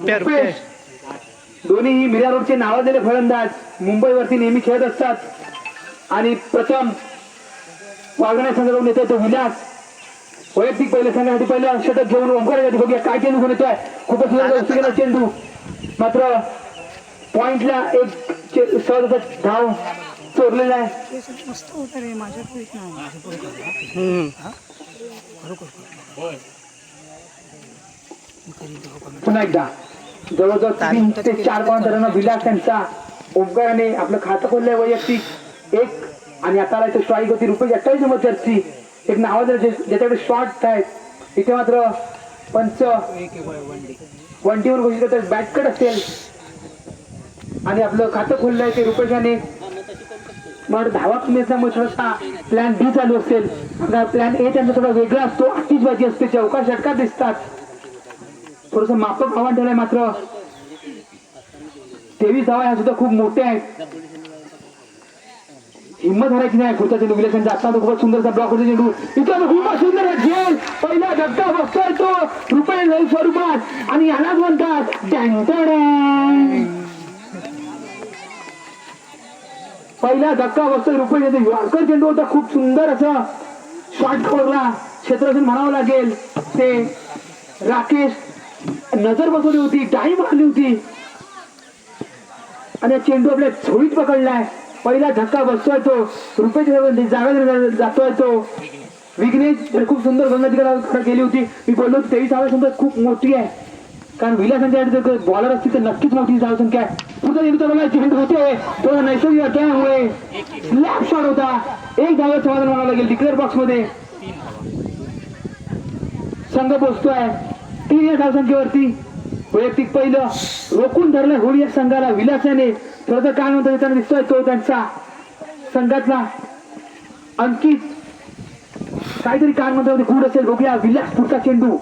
रुपेश दोन्ही मीरा रोडचे नावाजलेले फलंदाज मुंबईवरती नेहमी खेळत असतात. आणि प्रथम वागण्या संघाकडून येतोय तो विलास. वैयक्तिक पहिले संघासाठी पहिलं षटक घेऊन ओंकार बघूया काय चेंडू घेऊन येतोय. खूपच सुंदर चेंडू, मात्र पॉइंटला एक सहज धाव चोरलेला आहे. पुन्हा एकदा जवळजवळ 3 ते 4 पॉइंट धरणं विलास त्यांचा. ओंकाराने आपलं खातं खोललंय वैयक्तिक एक. आणि आता इथे स्ट्राईक होती रुपेश 28 नंबर जर्सी. एक नावाजलं ज्याच्याकडे शॉट आहेत इथे मात्र पंच वनटीवर घोषित करतात बॅटकट असेल. आणि आपलं खातं खोललंय ते रुपेशाने. मग धावा कमी असल्यामुळे थोडासा प्लॅन बी चालू असेल. प्लॅन ए त्यांचा थोडा वेगळा असतो. आतिषबाजी असते, चौका षटकात दिसतात. थोडस माफक आव्हान ठेवलंय मात्र 23 धावा ह्या सुद्धा खूप मोठ्या आहेत. हिंमत हरायची नाही. पुढचा चेंडू विलास आता खूपच सुंदरचा ब्लॉक होता चेंडू. इथं खूप सुंदर झेल. पहिला धक्का बसतोय तो रुपेश स्वरूपात आणि यालाच म्हणतात पहिला धक्का बसतोय रुपेश. यॉर्कर चेंडू होता, खूप सुंदर असं शॉट खोडला क्षेत्ररक्षण म्हणावं लागेल. ते राकेश नजर बसवली होती, टाईम आली होती आणि चेंडू आपल्या झोळीत पकडलाय. पहिला धक्का बसतोय तो रुपेश जागा जातोय तो विघ्नेश. खूप सुंदर गंगाती केली होती. मी बोललो 23 धावसंख्या खूप मोठी आहे, कारण विलासांच्या बॉलर असतील तर नक्कीच मोठी धावसंख्या आहे. पुढचा चेंडू बघा चेंडू होते तो नैसर्गिक त्यामुळे स्लॅप शॉट होता. एक धाव समाधान म्हणावं लागेल. डिक्लेअर बॉक्स मध्ये संघ पोहोचतोय 3 या धावसंख्येवरती. वैयक्तिक पहिलं रोखून धरलं होळी या संघाला विलासाने. थोडं काय म्हणतो त्यांना दिसतोय तो त्यांचा संघातला अंकित काहीतरी कान म्हणतो गुड असेल. बघूया विलास. पुढचा चेंडू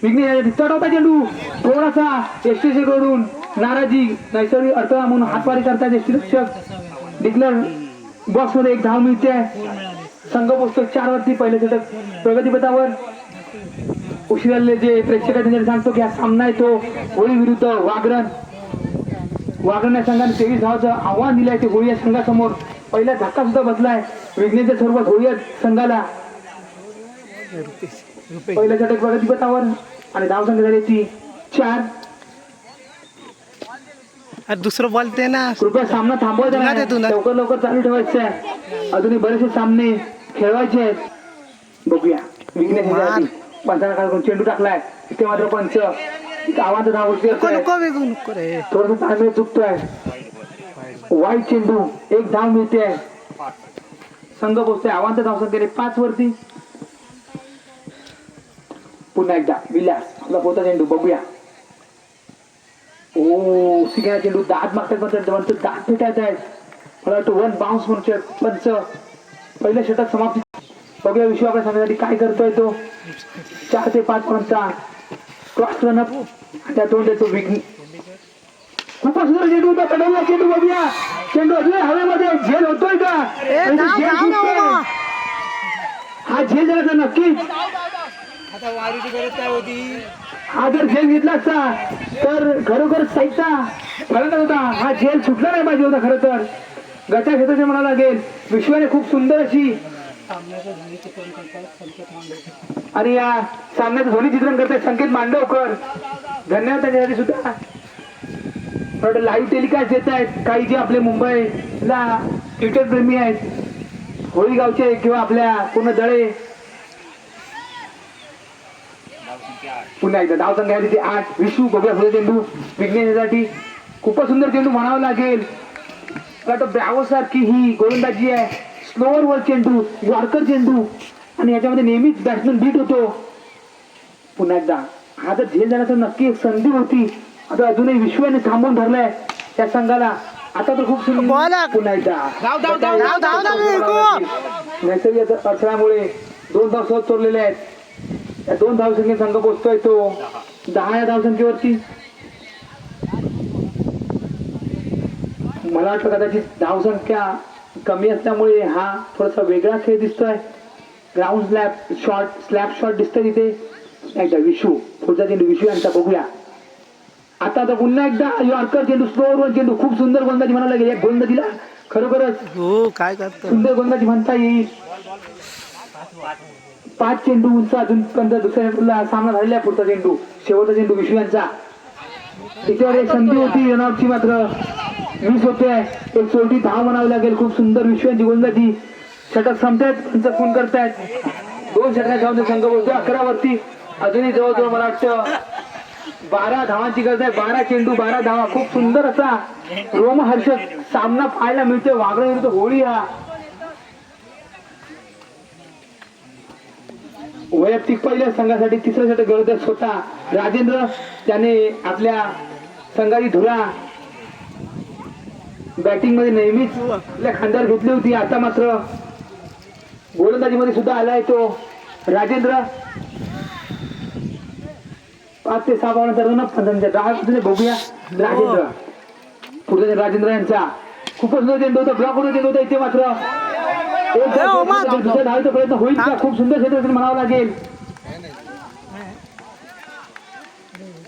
विघ्नेश चढवता चेंडू थोडासा एसटीसी कडून नाराजी नैसर्गिक अडथळा म्हणून हातवारी करतात यष्टीरक्षक. डिक्लेअर बॉक्स मध्ये एक धाव मिळते. संघ पोहोचतो 4 वरती. पहिलं षटक प्रगतीपथावर. उशिराले जे प्रेक्षक त्यांनी सांगतो की हा सामना आहे तो होळी विरुद्ध वागरण. वागरण या संघाने 23 धावाचं आव्हान दिलंय ते होळी या संघासमोर. पहिला धक्का सुद्धा बसलाय विघ्नेशच्या स्वरूपात होळी या संघाला. पहिलं षटक प्रगतीपथावर आणि धावसंख्या झाली ती 4. दुसरं बॉल ते ना कृपया सामना थांबवायचा नाही, लवकर लवकर चालू ठेवायचं आहे. अजूनही बरेचसे सामने खेळवायचे आहेत. बघूया विघ्नेश पंचांना चेंडू टाकलाय तिथे मात्र पंच आवाज धाव थोडस ताळमेळ चुकतोय. वाईट चेंडू एक धाव मिळते. संघ पोहोचतोय आव्हान धावसंख्येने 5 वरती. पुन्हा एकदा विलास आपला पोहता चेंडू बघूया. ओ सिंगला चेंडू दात मागतात दात फेटायचे आहेत. मला वाटतं 1 बाउन्स म्हणतोय पंच. पहिलं षटक समाप्ती. बघूया विश्व आपल्या संघासाठी काय करतोय तो. 4 ते 5 पॉइंटचा क्रॉस रन अप त्यातून देतो विघ्न. खूपच सुंदर चेंडू होता. कडवला चेंडू बघूया. चेंडू अजून हवेमध्ये झेल होतोय का. हा झेल झाला तर नक्कीच. हा जर झेल घेतला असता तर खरोखर साईडचा फलंदाज होता. हा झेल सुटला नाही पाहिजे होता खरं तर. गटा क्षेत्राचे म्हणावं लागेल. विश्वाने खूप सुंदर अशी आणि या सामन्याचं ध्वनी चित्रण करतायत संकेत मांडवकर. धन्यवाद त्यांच्यासाठी सुद्धा. लाईव्ह टेलिकास्ट देत आहेत काही जे आपले मुंबईला क्रिकेट प्रेमी आहेत होळी गावचे किंवा आपल्या पूर्ण दळे. पुन्हा एकदा धाव संख्या तिथे 8. विशू बघूया पुढे चेंडू विघ्नेशसाठी. खूपच सुंदर चेंडू म्हणावं लागेल. ब्रॅवो सारखी ही गोलंदाजी आहे. स्लोअर वर चेंडू यॉर्कर चेंडू आणि याच्यामध्ये नेहमीच बॅट्समॅन बीट होतो. पुन्हा एकदा हा जर झेल झाला तर नक्की एक संधी होती. आता अजूनही विश्वाने थांबून धरलाय त्या संघाला. आता तर खूप सुंदर. पुन्हा एकदा नैसर्गिक अडथळ्यामुळे 2 धाव सहज चोरलेले आहेत. त्या 2 धावसंख्येत संघ पोहोचतोय तो 10 या धावसंख्येवरती. मला वाटतं कदाचित धावसंख्या कमी असल्यामुळे हा थोडासा वेगळा खेळ दिसतोय. ग्राउंड स्लॅप शॉट दिसतोय तिथे. एकदा विशू पुढचा चेंडू विशू यांचा बघूया. आता पुन्हा एकदा यॉर्कर चेंडू स्लोवर चेंडू खूप सुंदर गोलंदाजी म्हणावं लागेल. एक गोलंदाजीला खरोखरच हो काय करतो सुंदर गोलंदाजी म्हणता येईल. 5 चेंडू उंच अजूनपर्यंत दुसऱ्या चेंडूला सामना झालेला आहे. पुढचा चेंडू शेवटचा चेंडू विश्वांचा. त्याच्यावर एक संधी होती रनआउटची मात्र मिस होते. एक चोरटी धाव म्हणावी लागेल. खूप सुंदर विश्वांची गोलंदाजी. षटक संपतायत पंच खून करतायत. 2 षटकाच्या धावांचा संघ बोलतो 11 वरती. अजूनही जवळजवळ मला वाटतं 12 धावांची गरज आहे. 12 चेंडू 12 धावा. खूप सुंदर असा रोमहर्षक सामना पाहायला मिळतोय. वागळे विरुद्ध होळी हा वैयक्तिक पहिल्या संघासाठी तिसरं षटक गरज आहे. स्वतः राजेंद्र त्याने आपल्या संघाची धुरा बॅटिंग मध्ये नेहमीच आपल्या खांद्यावर घेतली होती. आता मात्र गोलंदाजी मध्ये सुद्धा आलाय तो राजेंद्र. 5 ते 6 बॉलनंतर रन अप पंचांच्या बघूया राजेंद्र. पुढे राजेंद्र यांचा खूपच सुंदर चेंडू होता. ब्लॉक होता चेंडू होता. इथे मात्र दुसऱ्या धावायचा प्रयत्न होईल का? खूप सुंदर क्षेत्र म्हणावं लागेल.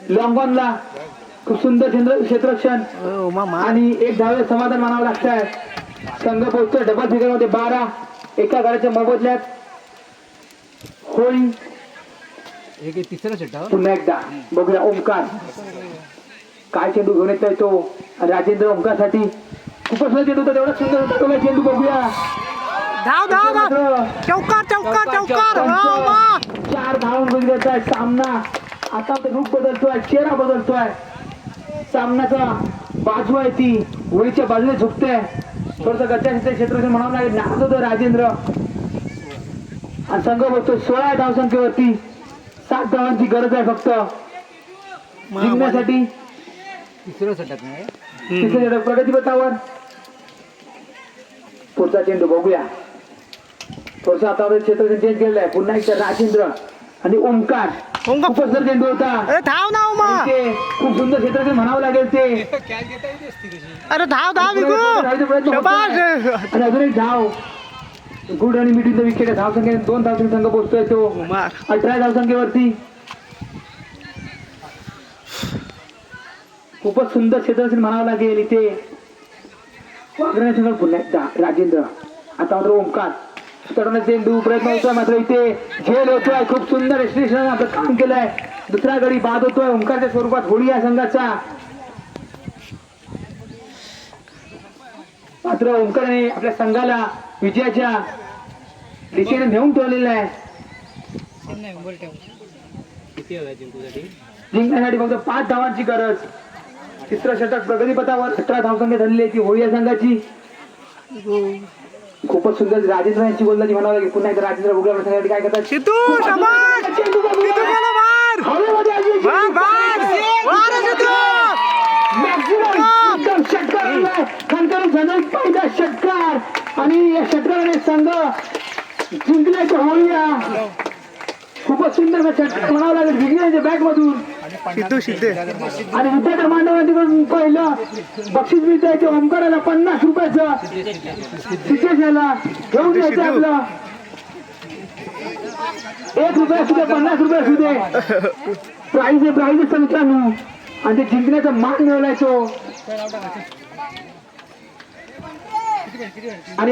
लॉंग ऑनला खूप सुंदर क्षेत्ररक्षण आणि एक धावे समाधान म्हणावं लागतंय. संघ पोहोचतोय डबल फिगर मध्ये 12 एका गाड्याच्या मोबदल्यात. होळी तिसरा षटक पुन्हा एकदा बघूया. ओमकार काय चेंडू घेऊन येतोय तो राजेंद्र. ओमकारसाठी खूपच सुंदर चेंडू होता. तेवढा सुंदर होता तो चेंडू. बघूया धाव धाव धाव चौकार चौकार चौकार वाह वाह 4 धावून गुजरत आहे. सामना आता रूप बदलतोय. चेहरा बदलतोय. सामन्याचा बाजू आहे ती होळीच्या बाजूने झुकते. थोडस गच्च्या क्षेत्र म्हणावं लागेल. नाच होतो राजेंद्र आणि संघ बघतो 16 धावसंख्येवरती. 7 धावांची गरज आहे फक्त जिंकण्यासाठी. तिसरं षटक नाही तिसरं षटक प्रगतीपथावर. पुढचा चेंडू बघूया. थोडस आता क्षेत्र चेंज केलेलं आहे. पुन्हा एकदा राजेंद्र आणि ओमकार. खूपच सुंदर चेंडू होता. अरे धाव धाव मा ते खूप सुंदर क्षेत्र म्हणावं लागेल ते. अरे धाव धाव विकू शाबाश आणि अजून एक धाव. गुड आणि मिड इन द विकेट. धावसंख्या 2 धावसंख्या संघ पोहोचतोय तो उमार 18 धावसंख्येवरती. खूपच सुंदर क्षेत्र म्हणावं लागेल इथे. वागण्याचं पुन्हा एकदा राजेंद्र. आता मात्र ओमकार चढवण्याचा चेंडू प्रयत्न होतोय मात्र इथे झेल होतोय. खूप सुंदर एक्सप्रेशन आपलं काम केलंय. दुसरा गडी बाद होतोय. ओमकारच्या स्वरूपात होळी या संघाचा. मात्र ओमकारने आपल्या संघाला विजयाच्या दिशेने नेऊन ठेवलेलं आहे. जिंकण्यासाठी फक्त 5 धावांची गरज. तिसरं षटक प्रगतीपथावर. 18 धावसंख्या झालेली आहे ती होळी या संघाची. खूपच सुंदर राजेंद्र यांची गोलंदाजी म्हणावं लागेल. पुन्हा एकदा राजेंद्र बघूया संघासाठी काय करतात. सिद्धू शाबाश सिद्धू गेला बाहेर बाहेर बाहेर वारे सिद्धू षटकार खंडन झालं. पहिला षटकार आणि या षटकाराने संघ जिंकण्याच्या होळीया. खूपच सुंदर षटकार म्हणावं लागेल विजयाच्या बॅट मधून. सिद्धू सिद्धे आणि विद्यार्थी मांडवांकडून पहिलं बक्षीस मिळतंय ओमकाराला 50 रुपयाचं. सिद्धेशाला घेऊन यायचं आपलं. 1 रुपया असू दे 50 रुपये असू दे. प्राईज असतं मित्रांनो. आणि ते जिंकण्याचा मान मिळवलाय तो. आणि